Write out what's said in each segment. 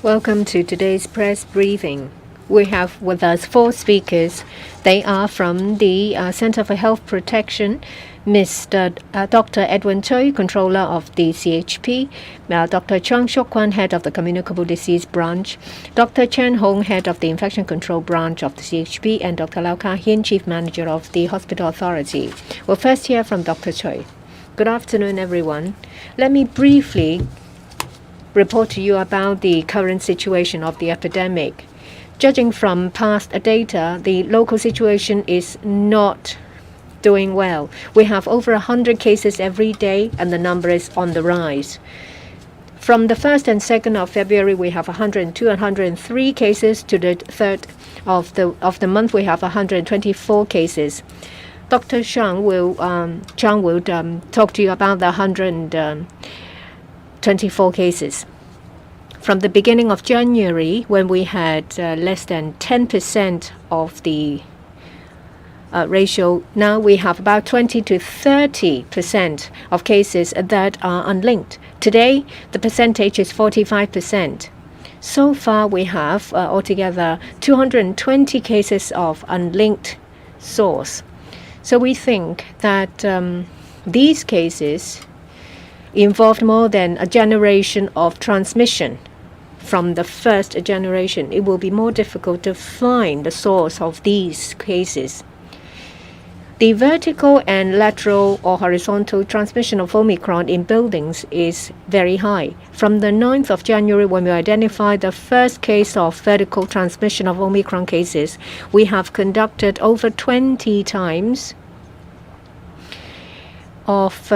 Welcome to today's press briefing. We have with us 4 speakers. They are from the Center for Health Protection, Dr. Edwin Tsui, Controller of the CHP, Dr. Chang Shuk-kwan, Head of the Communicable Disease Branch, Dr. Chen Hong, Head of the Infection Control Branch of the CHP, and Dr. Lau Ka-hin, Chief Manager of the Hospital Authority. We'll first hear from Dr. Tsui. Good afternoon, everyone. Let me briefly report to you about the current situation of the epidemic. Judging from past data, the local situation is not doing well. We have over 100 cases every day, and the number is on the rise. From the 1st and 2nd of February, we have 102 and 103 cases. To the 3rd of the month, we have 124 cases. Dr. Chang will talk to you about the 124 cases. From the beginning of January, when we had less than 10% of the ratio, now we have about 20 to 30% of cases that are unlinked. Today, the percentage is 45%. So far, we have altogether 220 cases of unlinked source. So we think that these cases involved more than a generation of transmission. From the first generation, it will be more difficult to find the source of these cases. The vertical and lateral or horizontal transmission of Omicron in buildings is very high. From the 9th of January, when we identified the first case of vertical transmission of Omicron cases, we have conducted over 20 times of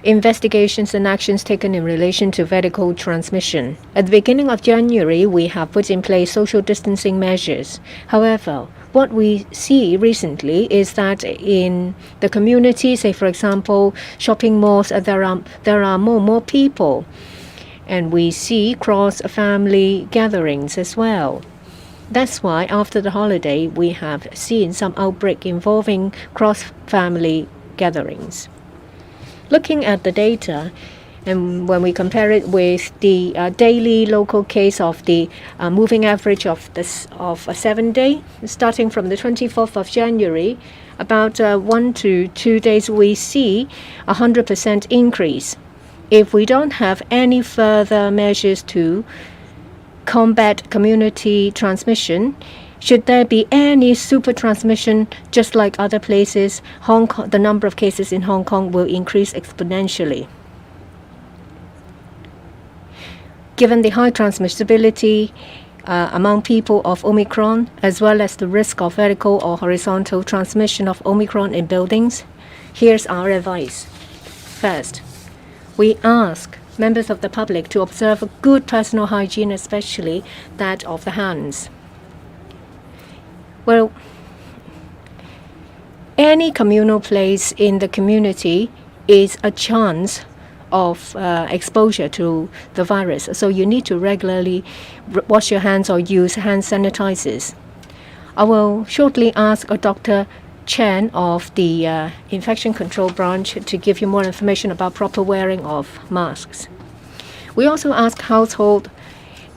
investigations and actions taken in relation to vertical transmission. At the beginning of January, we have put in place social distancing measures. However, what we see recently is that in the community, say for example, shopping malls, there are more people. And we see cross-family gatherings as well. That's why after the holiday, we have seen some outbreak involving cross-family gatherings. Looking at the data, and when we compare it with the daily local case of the moving average of a 7-day, starting from the 24th of January, about 1 to 2 days, we see 100% increase. If we don't have any further measures to combat community transmission, should there be any super transmission, just like other places, the number of cases in Hong Kong will increase exponentially. Given the high transmissibility among people of Omicron, as well as the risk of vertical or horizontal transmission of Omicron in buildings, here's our advice. First, we ask members of the public to observe good personal hygiene, especially that of the hands. Well, any communal place in the community is a chance of exposure to the virus. So you need to regularly wash your hands or use hand sanitizers. I will shortly ask Dr. Chen of the Infection Control Branch to give you more information about proper wearing of masks. We also ask household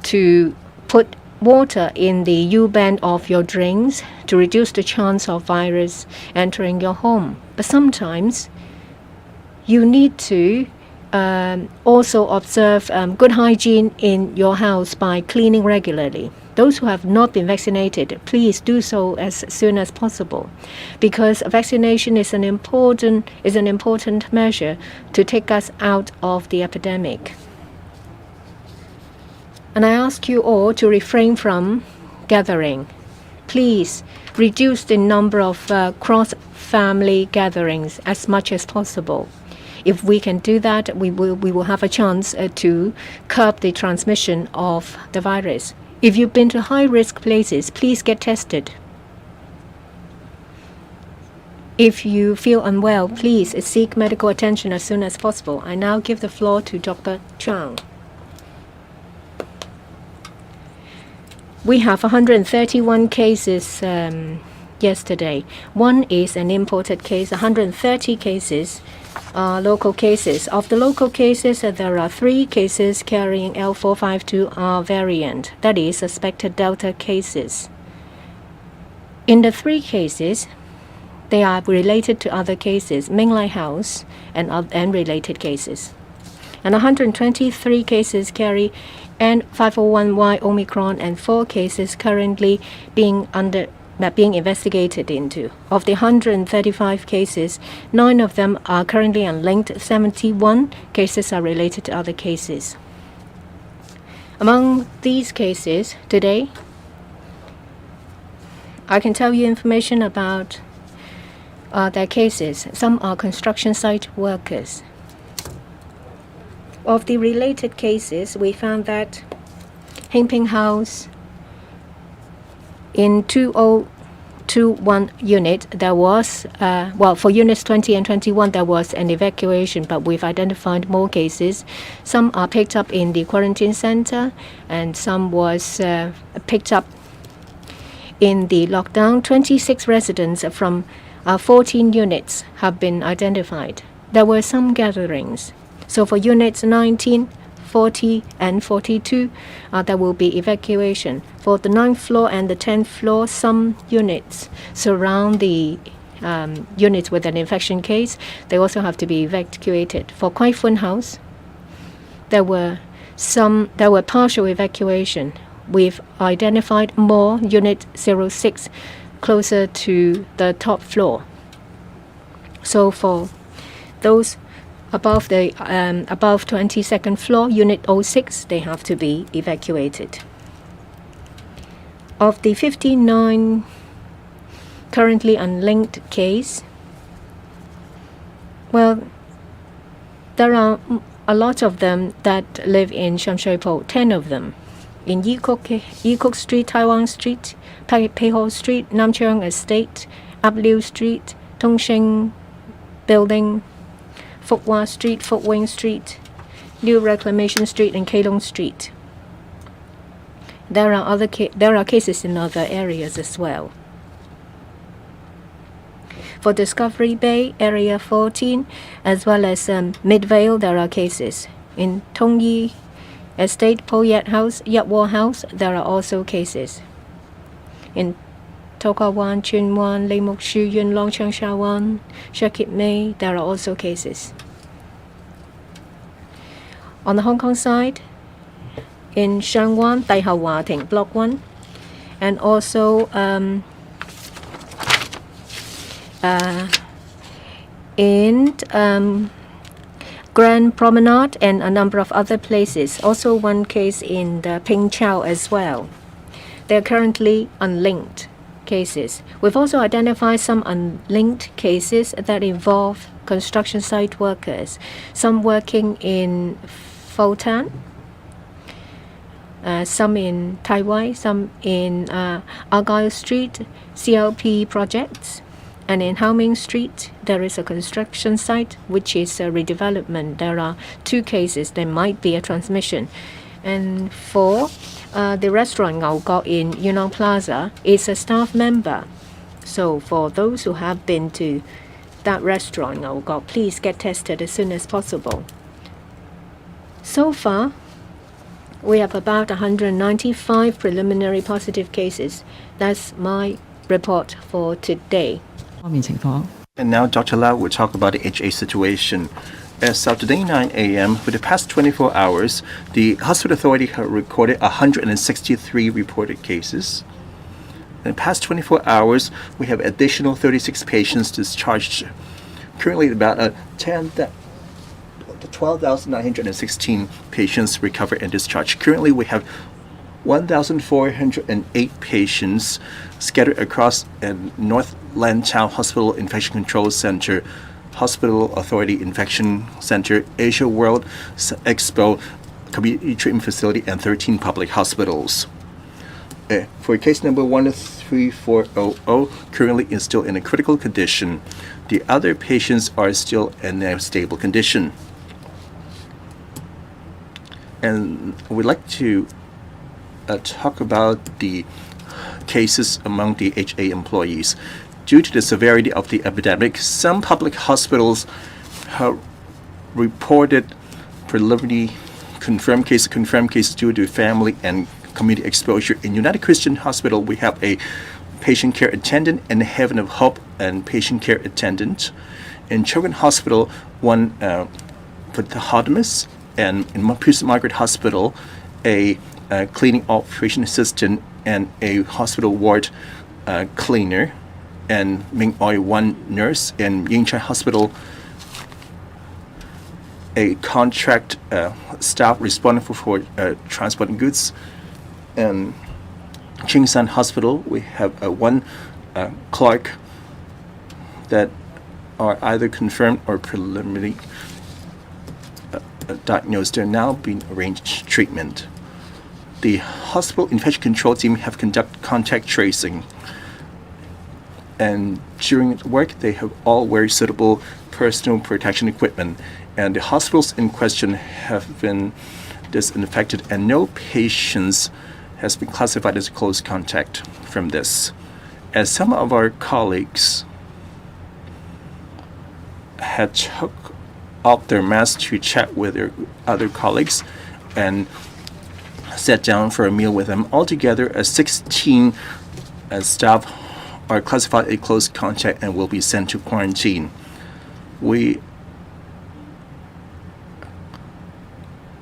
to put water in the U-bend of your drinks to reduce the chance of virus entering your home. But sometimes you need to also observe good hygiene in your house by cleaning regularly. Those who have not been vaccinated, please do so as soon as possible, because vaccination is an important measure to take us out of the epidemic. And I ask you all to refrain from gathering. please reduce the number of cross-family gatherings as much as possible. If we can do that, we will have a chance to curb the transmission of the virus. If you've been to high-risk places, please get tested. If you feel unwell, please seek medical attention as soon as possible. I now give the floor to Dr. Chang. We have 131 cases yesterday. One is an imported case. 130 cases are local cases. Of the local cases, there are 3 cases carrying L452R variant, that is, suspected Delta cases. In the 3 cases, they are related to other cases, Minglai House and related cases. And 123 cases carry N501Y Omicron, and 4 cases currently being investigated into. Of the 135 cases, 9 of them are currently unlinked. 71 cases are related to other cases. Among these cases today, I can tell you information about their cases. Some are construction site workers. Of the related cases, we found that Heng Ping House in 2021 unit, there was, for units 20 and 21, there was an evacuation, but we've identified more cases. Some are picked up in the quarantine center, and some was picked up in the lockdown. 26 residents from 14 units have been identified. There were some gatherings. So for units 19, 40, and 42, there will be evacuation. For the 9th floor and the 10th floor, some units surround the units with an infection case. They also have to be evacuated. For Kwai Fun House, there were partial evacuation. We've identified more, unit 06, closer to the top floor. So for those above the above 22nd floor, unit 06, they have to be evacuated. Of the 59 currently unlinked case, well, there are a lot of them that live in Sham Shui Po, 10 of them. In Yikuk Street, Taiwan Street, Peiho Street, Nam Cheong Estate, Ap Liu Street, Tongsheng Building, Fuk Hua Street, Fuk Wing Street, New Reclamation Street, and Keelung Street. There are cases in other areas as well. For Discovery Bay, Area 14, as well as Midvale, there are cases. In Tong Yi Estate, Po Yat House, Yat Wo House, there are also cases. In Toka Wan, Chun Wan, Lei Mok Shu Yun, Long Chang Sha Wan, Shakit Mei, there are also cases. On the Hong Kong side, in Sheung Wan, Tai Hau Wah Ting, Block 1, and also in Grand Promenade and a number of other places. Also one case in the Ping Chau as well. They're currently unlinked cases. We've also identified some unlinked cases that involve construction site workers, some working in Fo-Tan, some in Tai Wai, some in Argyle Street, CLP projects. And in How Ming Street, there is a construction site, which is a redevelopment. There are 2 cases. There might be a transmission. And for the restaurant Ngau Kok in Yunnan Plaza, it's a staff member. So for those who have been to that restaurant Ngau Kok, please get tested as soon as possible. So far, we have about 195 preliminary positive cases. That's my report for today. And now Dr. Lau will talk about the HA situation. As of today 9 a.m., for the past 24 hours, the hospital authority have recorded 163 reported cases. In the past 24 hours, we have additional 36 patients discharged. Currently, about 12,916 patients recovered and discharged. Currently, we have 1,408 patients scattered across North Lantau Hospital Infection Control Center, Hospital Authority Infection Center, Asia World Expo Community Treatment Facility, and 13 public hospitals. For case number 13400, currently is still in a critical condition. The other patients are still in a stable condition. And we'd like to talk about the cases among the HA employees. Due to the severity of the epidemic, some public hospitals have reported preliminary confirmed cases due to family and community exposure. In United Christian Hospital, we have a patient care attendant, and Heaven of Hope and patient care attendant. In Children's Hospital, one phlebotomist, and in Princess Margaret Hospital, a cleaning operation assistant and a hospital ward cleaner, and Ming Oi, one nurse. In Ying Chai Hospital, a contract staff responsible for transporting goods. And Ching San Hospital, we have one clerk that are either confirmed or preliminary diagnosed. They're now being arranged treatment. The hospital infection control team have conducted contact tracing, and during work they have all wear suitable personal protection equipment, and the hospitals in question have been disinfected, and no patients has been classified as a close contact from this. As some of our colleagues had took off their masks to chat with their other colleagues and sat down for a meal with them. Altogether, 16 staff are classified as close contact and will be sent to quarantine. We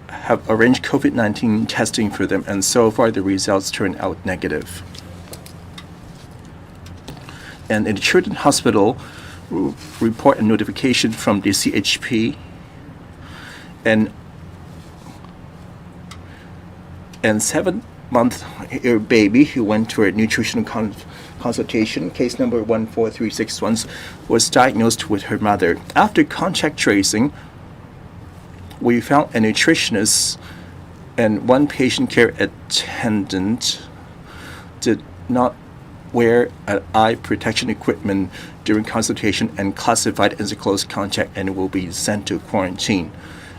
have arranged COVID-19 testing for them, and so far the results turn out negative. And in the Children's Hospital, report a notification from the CHP, and 7-month baby who went to a nutritional consultation, case number 14361, was diagnosed with her mother. After contact tracing, we found a nutritionist and one patient care attendant did not wear an eye protection equipment during consultation and classified as a close contact and will be sent to quarantine.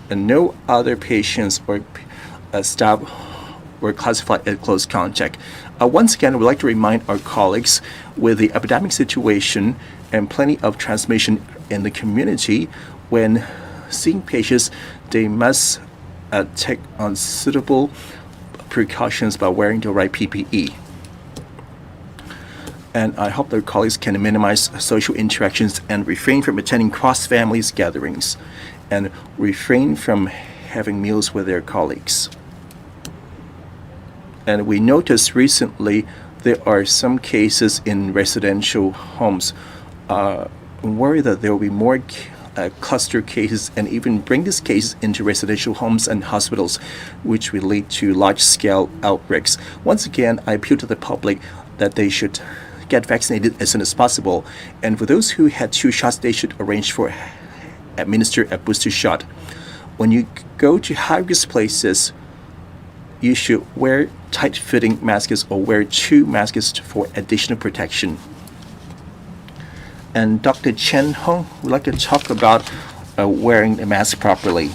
And no other patients or staff were classified as close contact. Once again, we'd like to remind our colleagues, with the epidemic situation and plenty of transmission in the community, when seeing patients, they must take on suitable precautions by wearing the right PPE. And I hope their colleagues can minimize social interactions and refrain from attending cross-family gatherings and refrain from having meals with their colleagues. And we noticed recently there are some cases in residential homes. Worry that there will be more cluster cases and even bring these cases into residential homes and hospitals, which will lead to large-scale outbreaks. Once again, I appeal to the public that they should get vaccinated as soon as possible. And for those who had 2 shots, they should arrange for administer a booster shot. When you go to high-risk places, you should wear tight-fitting masks or wear 2 masks for additional protection. And Dr. Chen Hong would like to talk about wearing a mask properly.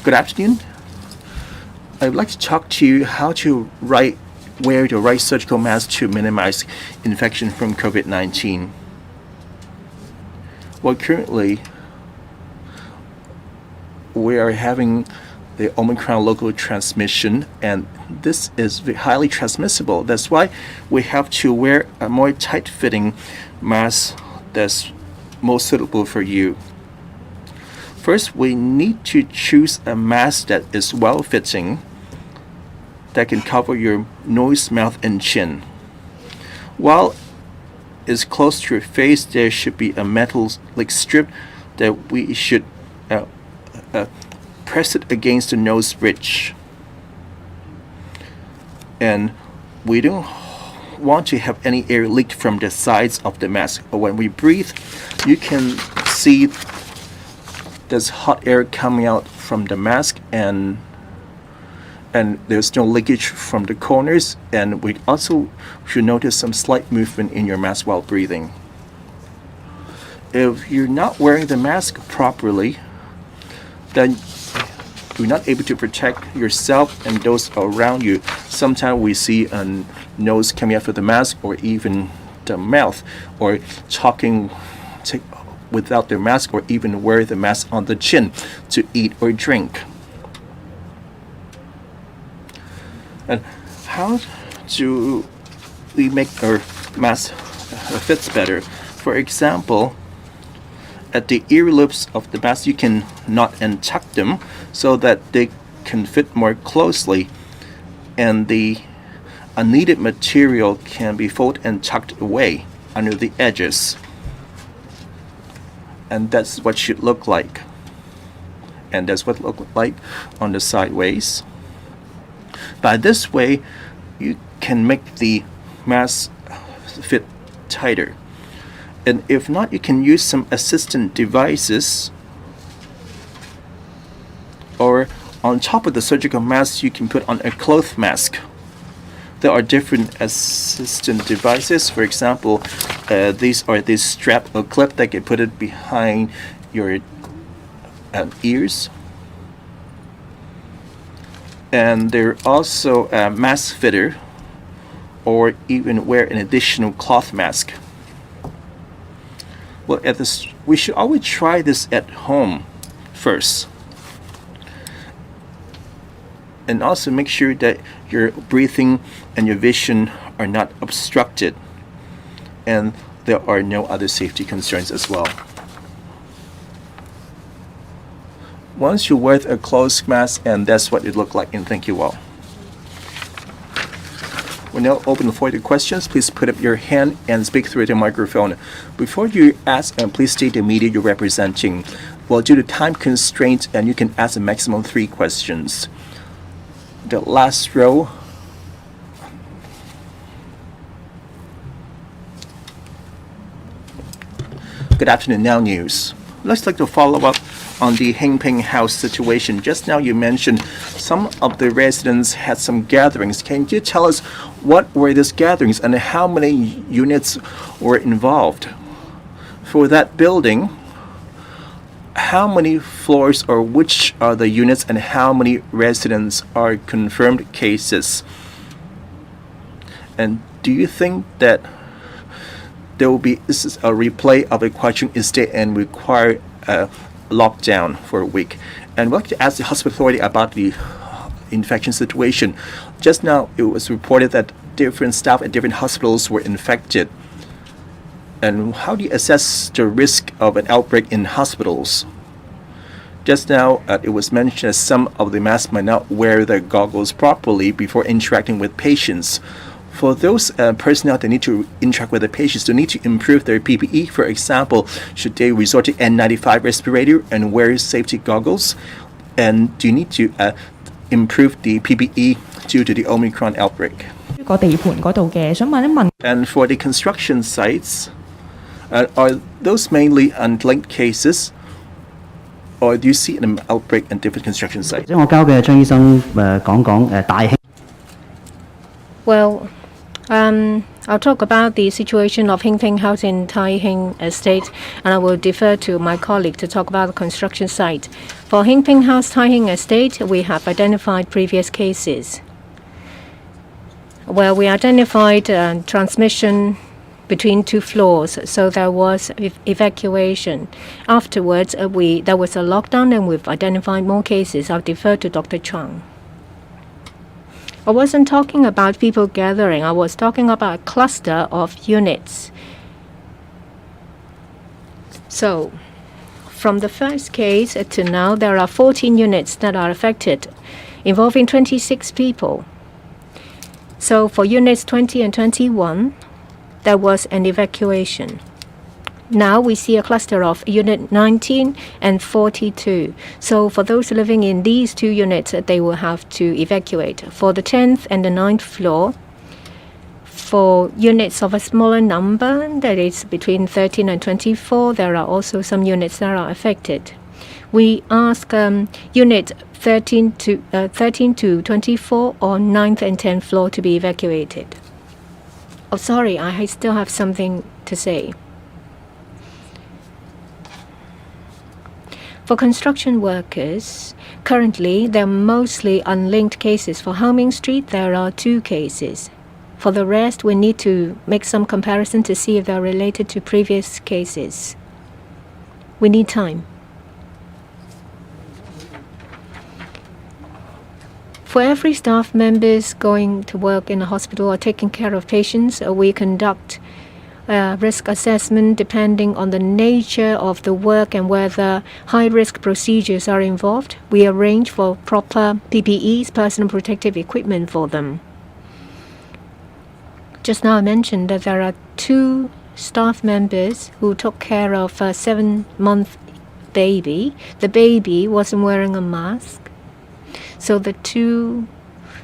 Good afternoon. I would like to talk to you how to wear the right surgical mask to minimize infection from COVID-19. Well, currently, we are having the Omicron local transmission, and this is highly transmissible. That's why we have to wear a more tight-fitting mask that's most suitable for you. First, we need to choose a mask that is well-fitting, that can cover your nose, mouth, and chin. While it's close to your face, there should be a metal-like strip that we should press it against the nose bridge. and we don't want to have any air leak from the sides of the mask. But when we breathe, you can see there's hot air coming out from the mask, and there's no leakage from the corners, and we also should notice some slight movement in your mask while breathing. If you're not wearing the mask properly, then you're not able to protect yourself and those around you. Sometimes we see a nose coming out of the mask, or even the mouth, or talking without their mask, or even wear the mask on the chin to eat or drink. And how do we make our mask fits better? For example, at the ear loops of the mask, you can knot and tuck them so that they can fit more closely, and the unneeded material can be folded and tucked away under the edges. And that's what should look like. And that's what it look like on the sideways. By this way, you can make the mask fit tighter. And if not, you can use some assistant devices, or on top of the surgical mask, you can put on a cloth mask. There are different assistant devices. For example, these are this strap or clip that can put it behind your ears. And there are also a mask fitter, or even wear an additional cloth mask. Well, we should always try this at home first. And also make sure that your breathing and your vision are not obstructed, and there are no other safety concerns as well. Once you wear a closed mask, and that's what it looked like, and thank you all. We're now open for the questions. Please put up your hand and speak through the microphone. Before you ask, please state the media you're representing. Well, due to time constraints, and you can ask a maximum 3 questions. The last row. Good afternoon, Now News. Let's like to follow up on the Heng Ping House situation. Just now you mentioned some of the residents had some gatherings. Can you tell us what were these gatherings and how many units were involved? For that building, how many floors, or which are the units, and how many residents are confirmed cases? And do you think that there will be a replay of a Kwai estate and require a lockdown for a week? And we'd like to ask the hospital authority about the infection situation. Just now it was reported that different staff at different hospitals were infected. And how do you assess the risk of an outbreak in hospitals? Just now it was mentioned that some of the masks might not wear their goggles properly before interacting with patients. For those personnel that need to interact with the patients, they need to improve their PPE. For example, should they resort to N95 respirator and wear safety goggles? And do you need to improve the PPE due to the Omicron outbreak? And for the construction sites, are those mainly unlinked cases, or do you see an outbreak in different construction sites? Well, I'll talk about the situation of Heng Ping House in Tai Hing Estate, and I will defer to my colleague to talk about the construction site. For Heng Ping House, Tai Hing Estate, we have identified previous cases. Well, we identified transmission between 2 floors, so there was evacuation. Afterwards, there was a lockdown, and we've identified more cases. I'll defer to Dr. Chang. I wasn't talking about people gathering. I was talking about a cluster of units. So, from the first case to now, there are 14 units that are affected, involving 26 people. So, for units 20 and 21, there was an evacuation. Now we see a cluster of Unit 19 and 42. So for those living in these two units, they will have to evacuate. For the 10th and the 9th floor, for units of a smaller number, that is between 13 and 24, there are also some units that are affected. We ask unit 13 to 24 on 9th and 10th floor to be evacuated. Oh, sorry, I still have something to say. For construction workers, currently there are mostly unlinked cases. For Haoming Street, there are 2 cases. For the rest, we need to make some comparison to see if they are related to previous cases. We need time. For every staff members going to work in a hospital or taking care of patients, we conduct risk assessment depending on the nature of the work and whether high-risk procedures are involved. We arrange for proper PPEs, personal protective equipment for them. Just now I mentioned that there are 2 staff members who took care of a 7-month baby. The baby wasn't wearing a mask, so the 2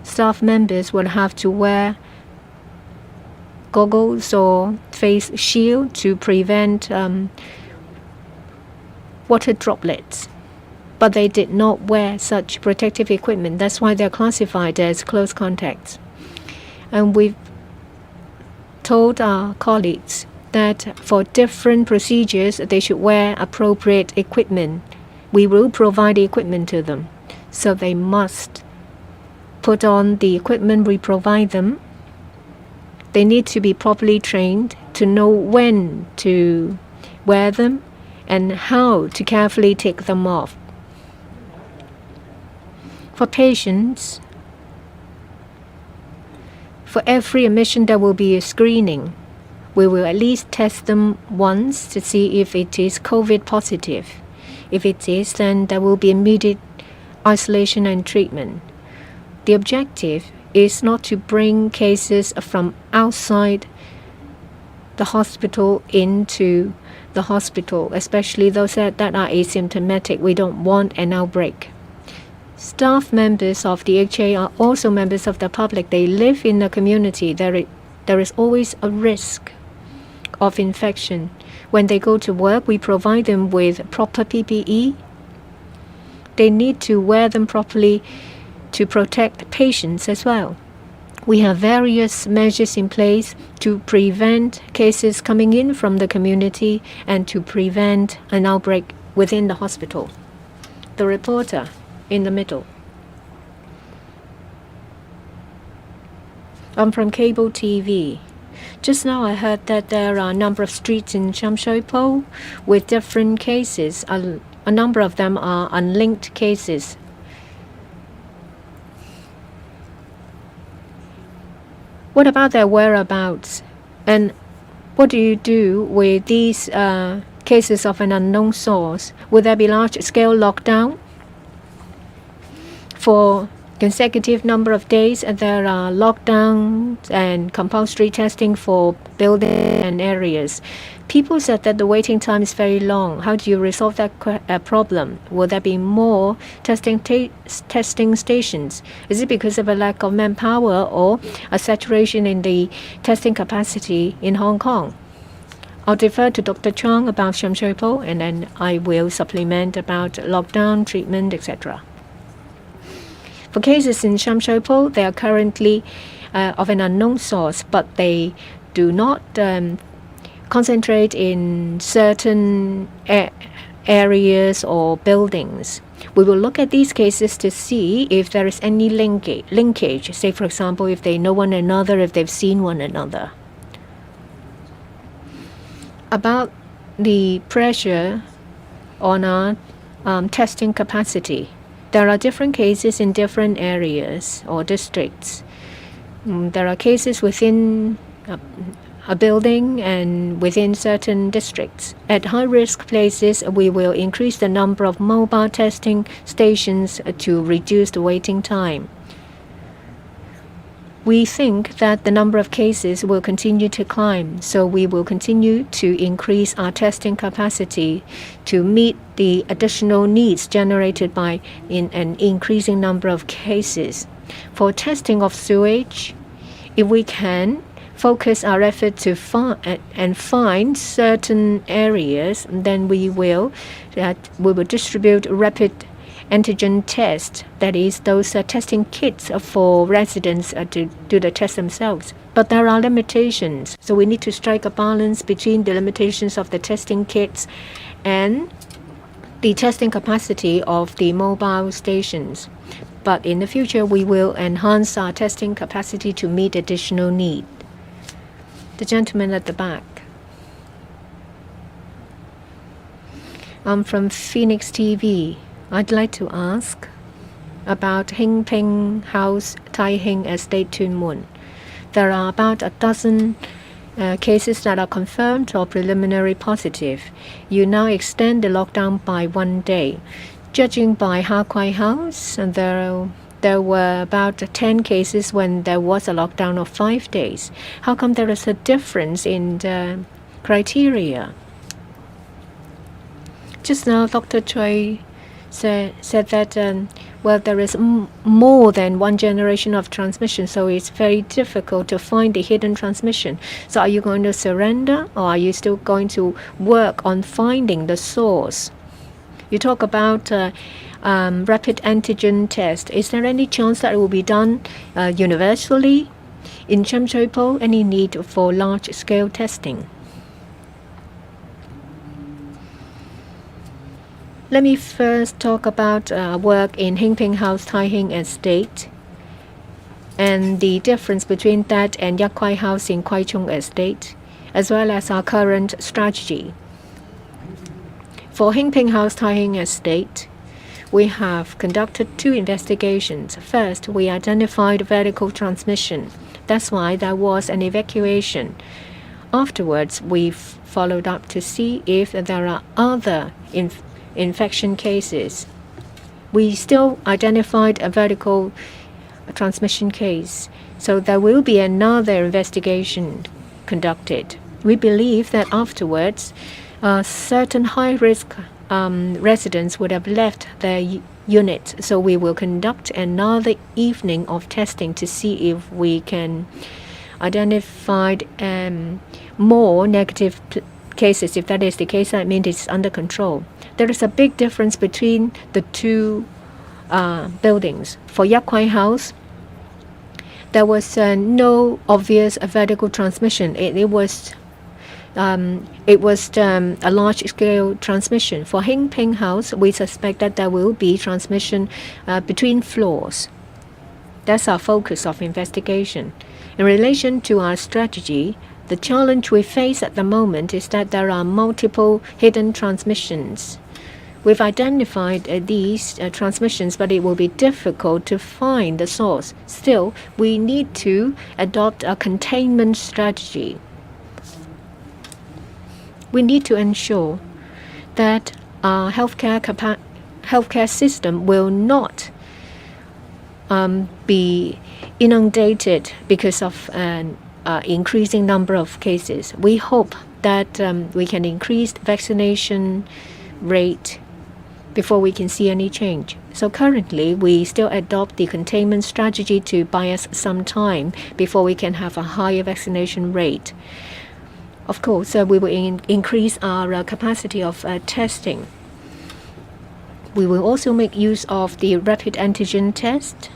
staff members would have to wear goggles or face shield to prevent water droplets. But they did not wear such protective equipment. That's why they're classified as close contacts. And we've told our colleagues that for different procedures, they should wear appropriate equipment. We will provide the equipment to them. So they must put on the equipment we provide them. They need to be properly trained to know when to wear them and how to carefully take them off. For patients, for every admission there will be a screening. We will at least test them once to see if it is COVID positive. If it is, then there will be immediate isolation and treatment. The objective is not to bring cases from outside the hospital into the hospital, especially those that are asymptomatic. We don't want an outbreak. Staff members of the HA are also members of the public. They live in the community. There is always a risk of infection. When they go to work, we provide them with proper PPE. They need to wear them properly to protect patients as well. We have various measures in place to prevent cases coming in from the community and to prevent an outbreak within the hospital. The reporter in the middle. I'm from cable TV. Just now I heard that there are a number of streets in Sham Shui Po with different cases. A number of them are unlinked cases. What about their whereabouts? And what do you do with these cases of an unknown source? Will there be large-scale lockdown? For consecutive number of days, there are lockdowns and compulsory testing for buildings and areas. People said that the waiting time is very long. How do you resolve that problem? Will there be more testing stations? Is it because of a lack of manpower or a saturation in the testing capacity in Hong Kong? I'll defer to Dr. Chong about Sham Shui Po, and then I will supplement about lockdown, treatment, etc. For cases in Sham Shui Po, they are currently of an unknown source, but they do not concentrate in certain areas or buildings. We will look at these cases to see if there is any linkage. Say, for example, if they know one another, if they've seen one another. About the pressure on our testing capacity. There are different cases in different areas or districts. There are cases within a building and within certain districts. At high-risk places, we will increase the number of mobile testing stations to reduce the waiting time. we think that the number of cases will continue to climb, so we will continue to increase our testing capacity to meet the additional needs generated by an increasing number of cases. For testing of sewage, if we can focus our effort to find certain areas, then we will distribute rapid antigen test, that is, those testing kits for residents to do the test themselves. But there are limitations, so we need to strike a balance between the limitations of the testing kits and the testing capacity of the mobile stations. But in the future, we will enhance our testing capacity to meet additional need. The gentleman at the back. I'm from Phoenix TV. I'd like to ask about Hing Ping House, Tai Hing Estate, Tuen Mun. There are about a dozen cases that are confirmed or preliminary positive. You now extend the lockdown by 1 day. Judging by Ha Kwai House, and there were about 10 cases when there was a lockdown of 5 days. How come there is a difference in the criteria? Just now, Dr. Choi said that there is more than one generation of transmission, so it's very difficult to find the hidden transmission. So are you going to surrender, or are you still going to work on finding the source? You talk about rapid antigen test. Is there any chance that it will be done universally? In Sham Shui Po, any need for large-scale testing? Let me first talk about work in Hing Ping House, Tai Hing Estate, and the difference between that and Yak Kwai House in Kwai Chung Estate, as well as our current strategy. For Hing Ping House, Tai Hing Estate, we have conducted 2 investigations. First, we identified vertical transmission. That's why there was an evacuation. Afterwards, we followed up to see if there are other infection cases. We still identified a vertical transmission case, so there will be another investigation conducted. We believe that afterwards, certain high-risk residents would have left their unit, so we will conduct another evening of testing to see if we can identify more negative cases. If that is the case, that means it's under control. There is a big difference between the 2 buildings. For Yak Kwai House, there was no obvious vertical transmission. It was a large-scale transmission. For Hing Ping House, we suspect that there will be transmission between floors. That's our focus of investigation. In relation to our strategy, the challenge we face at the moment is that there are multiple hidden transmissions. We've identified these transmissions, but it will be difficult to find the source. Still, we need to adopt a containment strategy. We need to ensure that our healthcare system will not be inundated because of an increasing number of cases. We hope that we can increase the vaccination rate before we can see any change. So currently, we still adopt the containment strategy to buy us some time before we can have a higher vaccination rate. Of course, we will increase our capacity of testing. We will also make use of the rapid antigen test.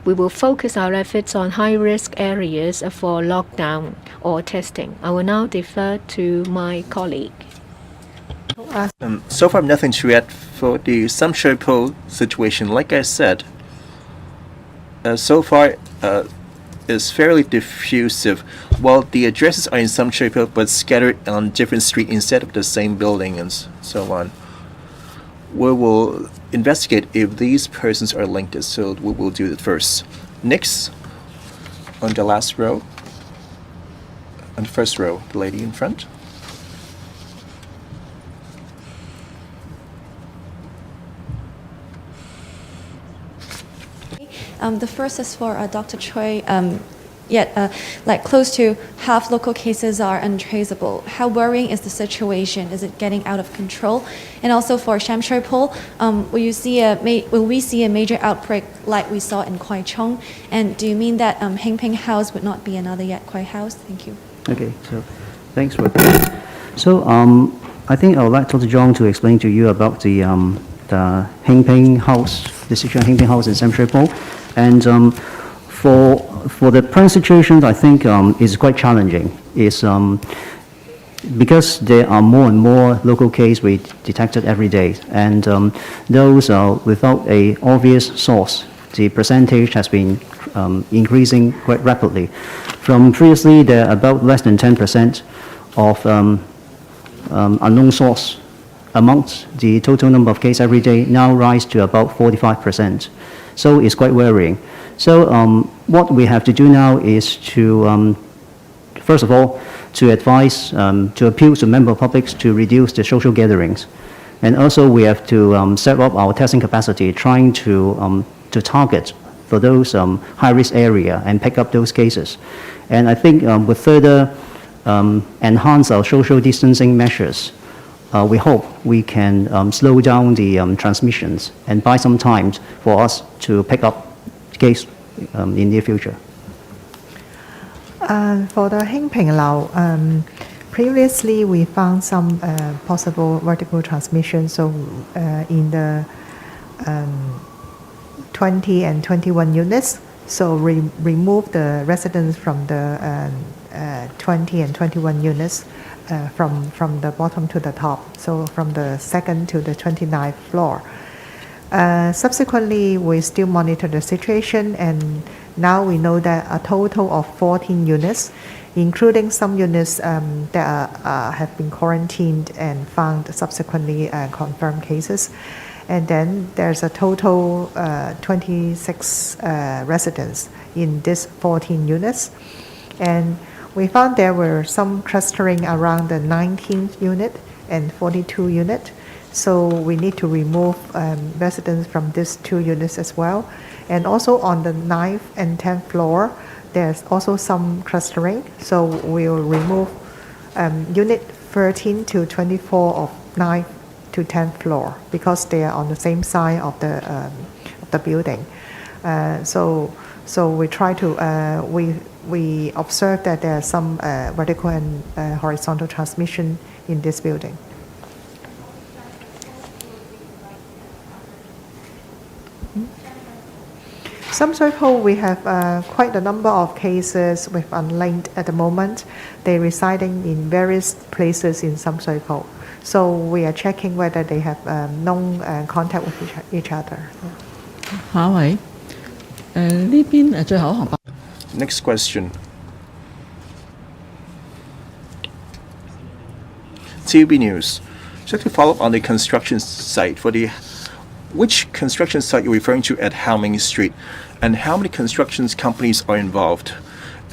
We will focus our efforts on high-risk areas for lockdown or testing. I will now defer to my colleague. So far, nothing to add for the Sham Shui Po situation. Like I said, so far is fairly diffusive. While the addresses are in Sham Shui Po, but scattered on different streets instead of the same building and so on. We will investigate if these persons are linked, so we will do it first. Next, on the last row, on the first row, the lady in front. The first is for Dr. Choi. Yet, like close to half local cases are untraceable. How worrying is the situation? Is it getting out of control? And also for Sham Shui Po, will we see a major outbreak like we saw in Kwai Chung? And do you mean that Heng Ping House would not be another Yat Kwai House? Thank you. Okay, so thanks for that. So I think I would like Dr. Zhang to explain to you about the Heng Ping House, the situation Heng Ping House in Sham Shui Po. And for the current situation, I think is quite challenging. It's because there are more and more local cases we detected every day, and those are without a obvious source. The percentage has been increasing quite rapidly. From previously, there are about less than 10% of unknown source amongst the total number of cases every day, now rise to about 45%. So it's quite worrying. So what we have to do now is to, first of all, to advise, to appeal to member publics to reduce the social gatherings. And also we have to set up our testing capacity, trying to target for those high-risk area and pick up those cases. And I think with further enhance our social distancing measures, we hope we can slow down the transmissions and buy some time for us to pick up case in the future. For the Heng Ping Lau, previously we found some possible vertical transmission. So in the 20 and 21 units, so remove the residents from the 20 and 21 units from the bottom to the top, so from the 2nd to the 29th floor. Subsequently, we still monitor the situation, and now we know that a total of 14 units, including some units that have been quarantined and found subsequently confirmed cases. And then there's a total 26 residents in these 14 units. And we found there were some clustering around the 19th unit and 42 unit. So we need to remove residents from these 2 units as well. And also on the 9th and 10th floor, there's also some clustering. So we'll remove unit 13 to 24 of 9th to 10th floor because they are on the same side of the building. So we try to, we observe that there are some vertical and horizontal transmission in this building. Sham Shui Po, we have quite a number of cases with unlinked at the moment. They're residing in various places in Sham Shui Po. So we are checking whether they have known contact with each other. 下一位，呢邊最後一行白。 Next question. TVB News. Just to follow up on the construction site, which construction site you're referring to at How Ming Street, and how many construction companies are involved?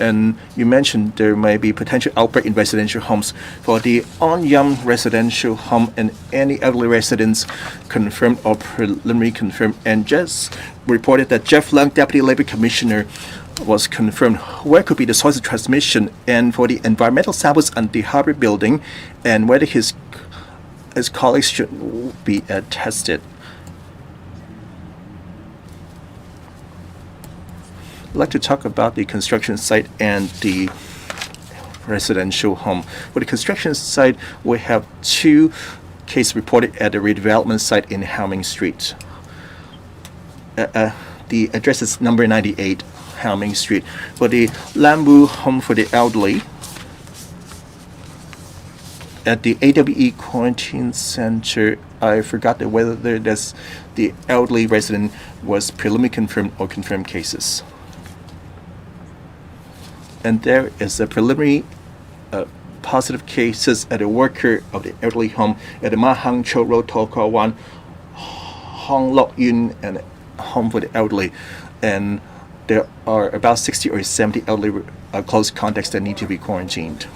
And you mentioned there may be potential outbreak in residential homes. For the On Yum residential home, and any elderly residents confirmed or preliminary confirmed, and just reported that Jeff Leung, Deputy Labor Commissioner, was confirmed. Where could be the source of transmission? And for the environmental samples on the Harbour building, and whether his colleagues should be tested. I'd like to talk about the construction site and the residential home. For the construction site, we have 2 cases reported at the redevelopment site in How Ming Street. The address is number 98, How Ming Street. For the Lambu home for the elderly, at the AWE Quarantine Center, I forgot whether the elderly resident was preliminary confirmed or confirmed cases. And there is a preliminary positive cases at a worker of the elderly home at the Ma Hang Cho Road, To Kwa Wan, Hong Lok Yun, and home for the elderly. And there are about 60 or 70 elderly close contacts that need to be quarantined.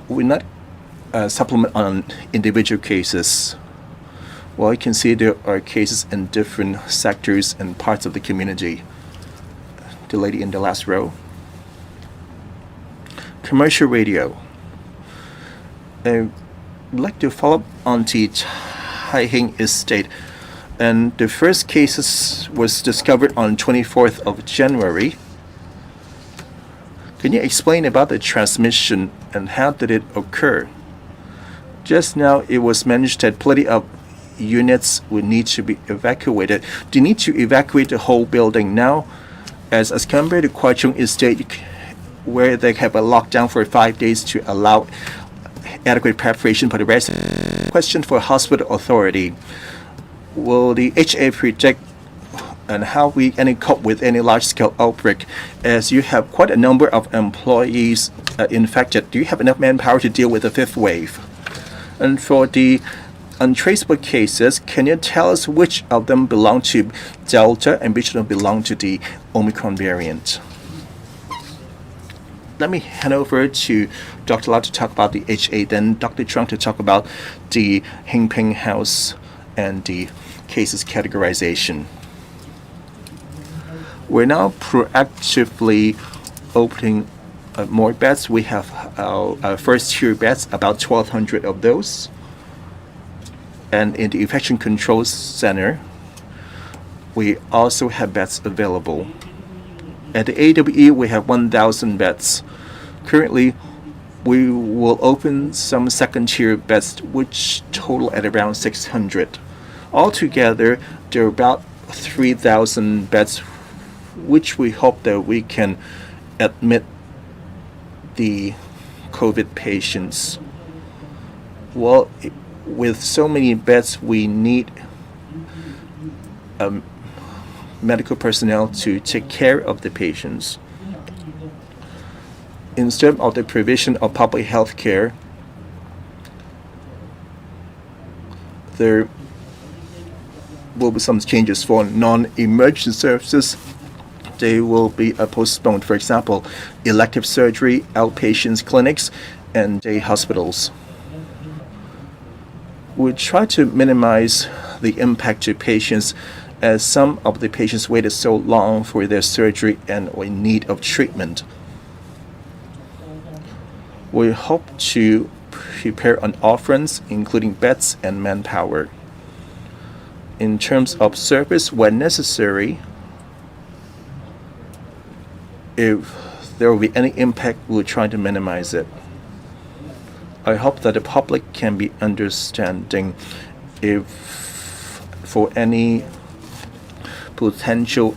We're not supplement on individual cases. Well, you can see there are cases in different sectors and parts of the community. The lady in the last row. Commercial radio. I'd like to follow up on the Taihing Estate. And the first cases was discovered on 24th of January. Can you explain about the transmission and how did it occur? Just now it was mentioned that plenty of units would need to be evacuated. Do you need to evacuate the whole building now? As compared to Kwai Chung Estate, where they have a lockdown for 5 days to allow adequate preparation for the rest. Question for hospital authority. Will the HA project and how we can cope with any large-scale outbreak, as you have quite a number of employees infected? Do you have enough manpower to deal with the fifth wave? And for the untraceable cases, can you tell us which of them belong to Delta and which of them belong to the Omicron variant? Let me hand over to Dr. Lau to talk about the HA, then Dr. Chung to talk about the Hing Ping House and the cases categorization. We're now proactively opening more beds. We have our first tier beds, about 1,200 of those. And in the infection control center, we also have beds available. At the AWE, we have 1,000 beds. Currently, we will open some second-tier beds, which total at around 600. Altogether, there are about 3,000 beds, which we hope that we can admit the COVID patients. Well, with so many beds, we need medical personnel to take care of the patients. Instead of the provision of public health care, there will be some changes for non-emergency services. They will be postponed. For example, elective surgery, outpatients clinics, and day hospitals. We try to minimize the impact to patients, as some of the patients waited so long for their surgery and were in need of treatment. We hope to prepare an offerings, including beds and manpower. In terms of service, when necessary, if there will be any impact, we'll try to minimize it. I hope that the public can be understanding if for any potential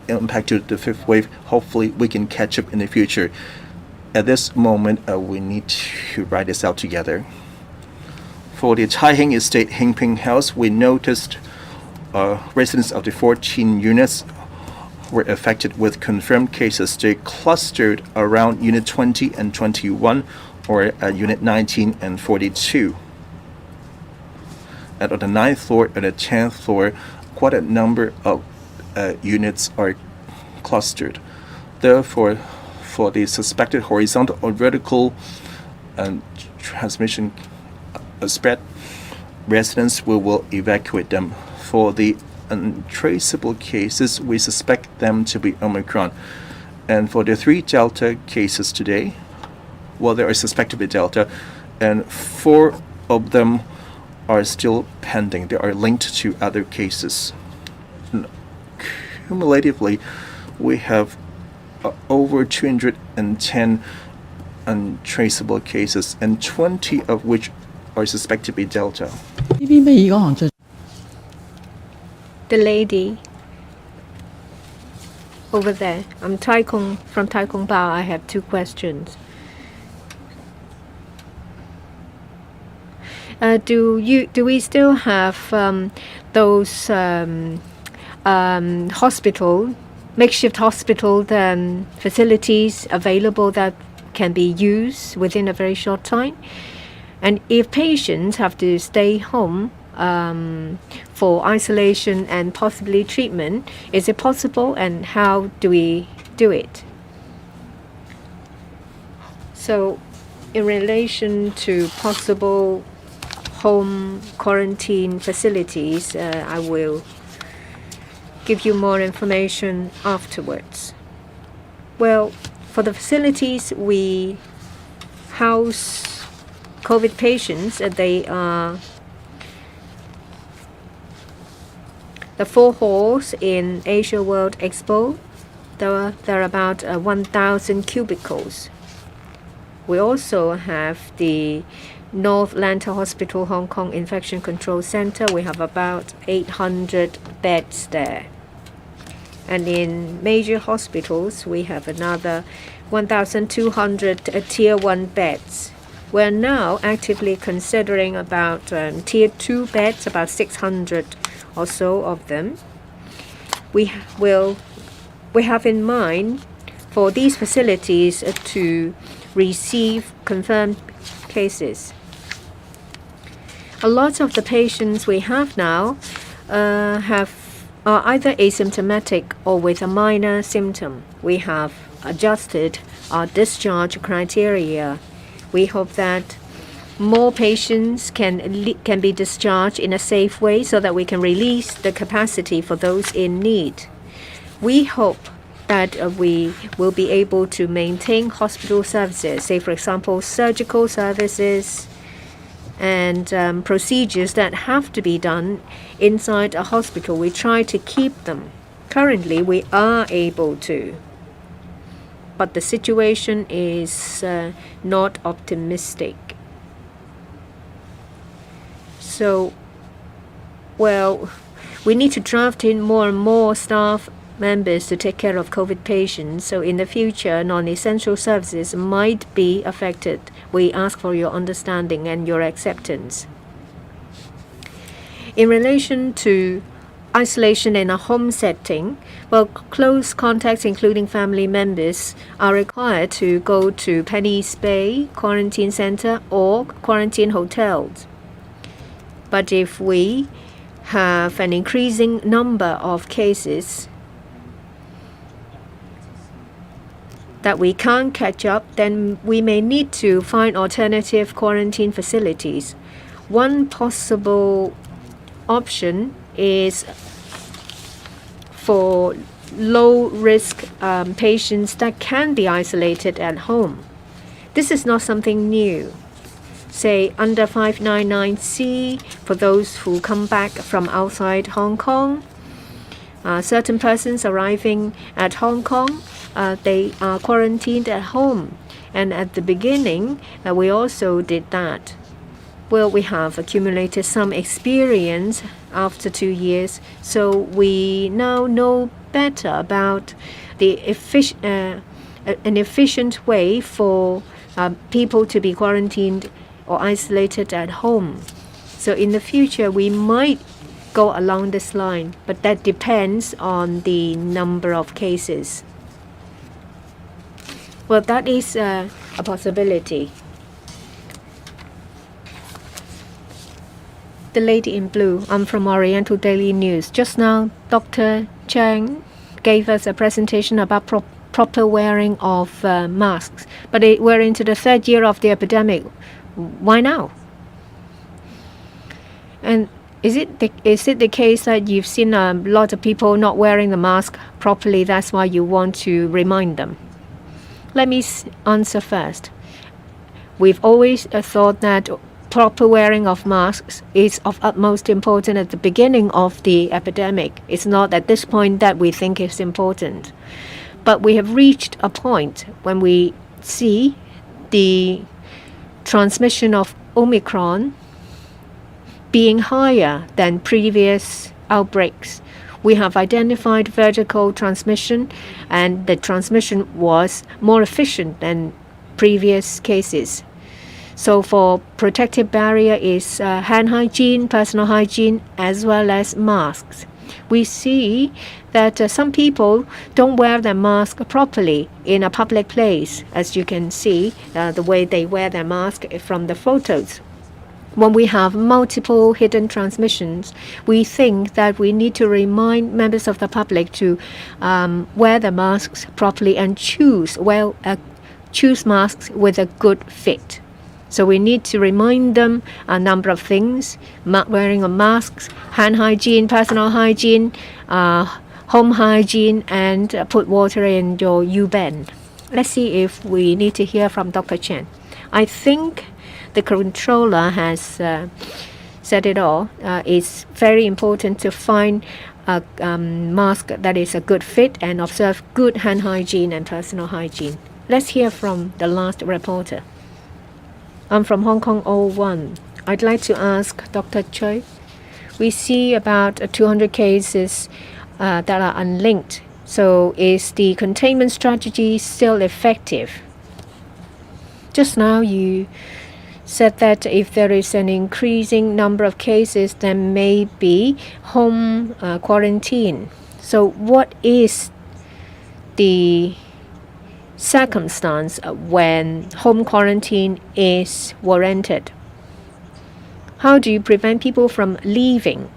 impact to the fifth wave. Hopefully we can catch up in the future. At this moment, we need to write this out together. For the Taihing Estate Hing Ping House, we noticed residents of the 14 units were affected with confirmed cases. They clustered around Unit 20 and 21, or Unit 19 and 42. And on the 9th floor and the 10th floor, quite a number of units are clustered. Therefore, for the suspected horizontal or vertical transmission spread, residents will evacuate them. For the untraceable cases, we suspect them to be Omicron. And for the 3 Delta cases today, well, they are suspected to be Delta, and 4 of them are still pending. They are linked to other cases. Cumulatively, we have over 210 untraceable cases, and 20 of which are suspected to be Delta. 呢邊尾二嗰行最 The lady over there. I'm from Tai Kung Bao. I have 2 questions. Do we still have those makeshift hospital facilities available that can be used within a very short time? And if patients have to stay home for isolation and possibly treatment, is it possible, and how do we do it? So in relation to possible home quarantine facilities, I will give you more information afterwards. Well, for the facilities we house COVID patients, they are the 4 halls in Asia World Expo. There are about 1,000 cubicles. We also have the North Atlanta Hospital Hong Kong Infection Control Center. We have about 800 beds there. And in major hospitals, we have another 1,200 Tier 1 beds. We're now actively considering about Tier 2 beds, about 600 or so of them. We have in mind for these facilities to receive confirmed cases. A lot of the patients we have now are either asymptomatic or with a minor symptom. We have adjusted our discharge criteria. We hope that more patients can be discharged in a safe way so that we can release the capacity for those in need. We hope that we will be able to maintain hospital services, say for example surgical services and procedures that have to be done inside a hospital. We try to keep them. Currently we are able to, but the situation is not optimistic. So, well, we need to draft in more and more staff members to take care of COVID patients. So in the future, non-essential services might be affected. We ask for your understanding and your acceptance. In relation to isolation in a home setting, well, close contacts, including family members, are required to go to Penny's Bay Quarantine Center or quarantine hotels. But if we have an increasing number of cases that we can't catch up, then we may need to find alternative quarantine facilities. One possible option is for low-risk patients that can be isolated at home. This is not something new. Say under 599C for those who come back from outside Hong Kong. Certain persons arriving at Hong Kong, they are quarantined at home. And at the beginning, we also did that. Well, we have accumulated some experience after 2 years, so we now know better about the an efficient way for people to be quarantined or isolated at home. So in the future, we might go along this line, but that depends on the number of cases. Well, that is a possibility. The lady in blue, I'm from Oriental Daily News. Just now, Dr. Chang gave us a presentation about proper wearing of masks. But we're into the 3rd year of the epidemic. Why now? And is it the case that you've seen a lot of people not wearing the mask properly? That's why you want to remind them? Let me answer first. We've always thought that proper wearing of masks is of utmost importance at the beginning of the epidemic. It's not at this point that we think it's important. But we have reached a point when we see the transmission of Omicron being higher than previous outbreaks. We have identified vertical transmission, and the transmission was more efficient than previous cases. So for protective barrier is hand hygiene, personal hygiene, as well as masks. We see that some people don't wear their mask properly in a public place, as you can see the way they wear their mask from the photos. When we have multiple hidden transmissions, we think that we need to remind members of the public to wear the masks properly and choose masks with a good fit. So we need to remind them a number of things: wearing of masks, hand hygiene, personal hygiene, home hygiene, and put water in your U-bend. Let's see if we need to hear from Dr. Chen. I think the controller has said it all. It's very important to find a mask that is a good fit and observe good hand hygiene and personal hygiene. Let's hear from the last reporter. I'm from Hong Kong 01. I'd like to ask Dr. Choi. We see about 200 cases that are unlinked. So is the containment strategy still effective? Just now you said that if there is an increasing number of cases, there may be home quarantine. So what is the circumstance when home quarantine is warranted? How do you prevent people from leaving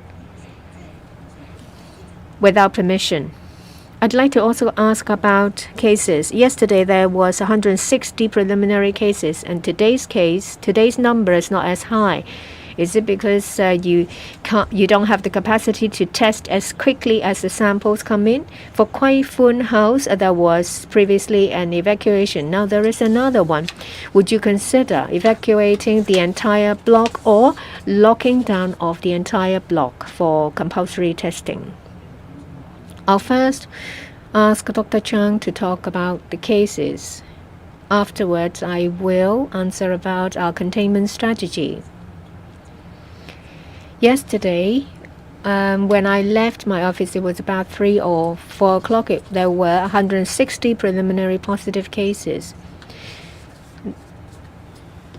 without permission? I'd like to also ask about cases. Yesterday there was 160 preliminary cases, and today's number is not as high. Is it because you don't have the capacity to test as quickly as the samples come in? For Kwai Fun House, there was previously an evacuation. Now there is another one. Would you consider evacuating the entire block or locking down of the entire block for compulsory testing? I'll first ask Dr. Chang to talk about the cases. Afterwards, I will answer about our containment strategy. Yesterday, when I left my office, it was about 3 or 4 o'clock. There were 160 preliminary positive cases.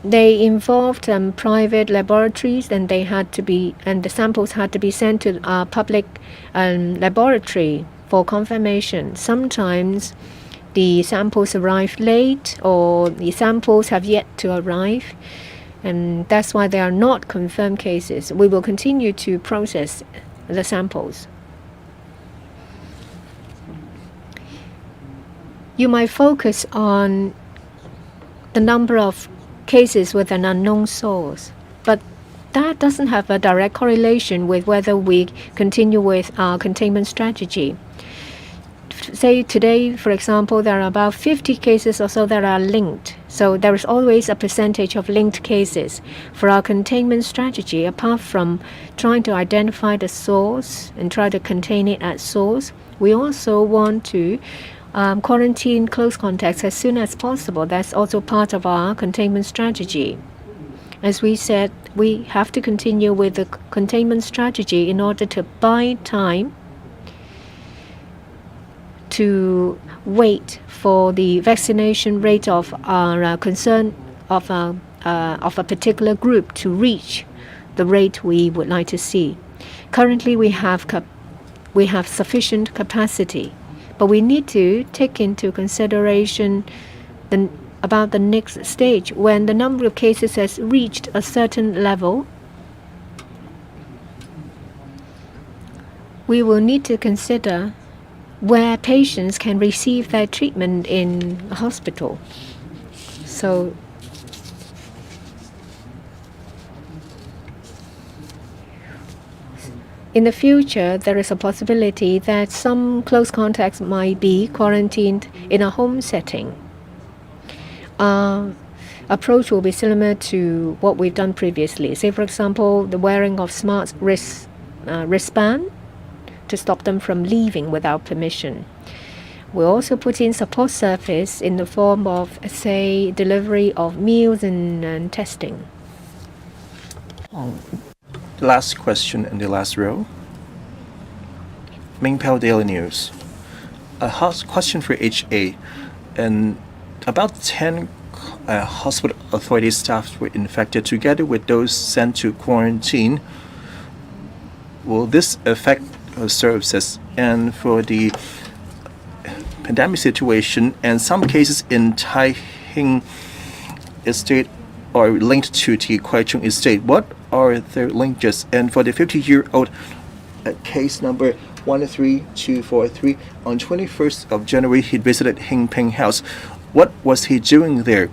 They involved private laboratories, and the samples had to be sent to our public laboratory for confirmation. Sometimes the samples arrive late, or the samples have yet to arrive, and that's why they are not confirmed cases. We will continue to process the samples. You might focus on the number of cases with an unknown source, but that doesn't have a direct correlation with whether we continue with our containment strategy. Say today, for example, there are about 50 cases or so that are linked. So there is always a percentage of linked cases. For our containment strategy, apart from trying to identify the source and try to contain it at source, we also want to quarantine close contacts as soon as possible. That's also part of our containment strategy. As we said, we have to continue with the containment strategy in order to buy time to wait for the vaccination rate of our concern of a particular group to reach the rate we would like to see. Currently, we have sufficient capacity, but we need to take into consideration about the next stage. When the number of cases has reached a certain level, we will need to consider where patients can receive their treatment in a hospital. So in the future, there is a possibility that some close contacts might be quarantined in a home setting. Our approach will be similar to what we've done previously. Say, for example, the wearing of smart wristband to stop them from leaving without permission. We'll also put in support service in the form of, say, delivery of meals and testing. The last question in the last row. Mingpao Daily News. A question for HA. And about 10 hospital authority staff were infected together with those sent to quarantine. Will this affect services? And for the pandemic situation, and some cases in Tai Hing Estate are linked to the Kwai Chung Estate, what are their linkages? And for the 50-year-old case number 13243, on 21st of January, he visited Hing Ping House. What was he doing there?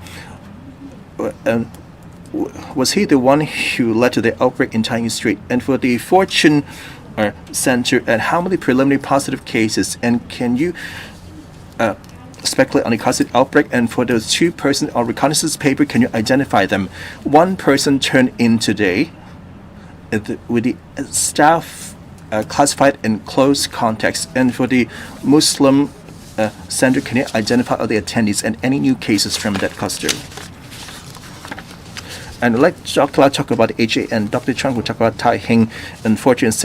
was he the one who led to the outbreak in Taipei Street? And for the Fortune Center, and how many preliminary positive cases? And can you speculate on the cause of the outbreak? And for those 2 persons on reconnaissance paper, can you identify them? 1 person turned in today with the staff classified in close context. And for the Muslim Center, can you identify all the attendees and any new cases from that cluster? And I'd like Dr. Lau talk about HA, and Dr. Chung will talk about Tai Hing and Fortune Center.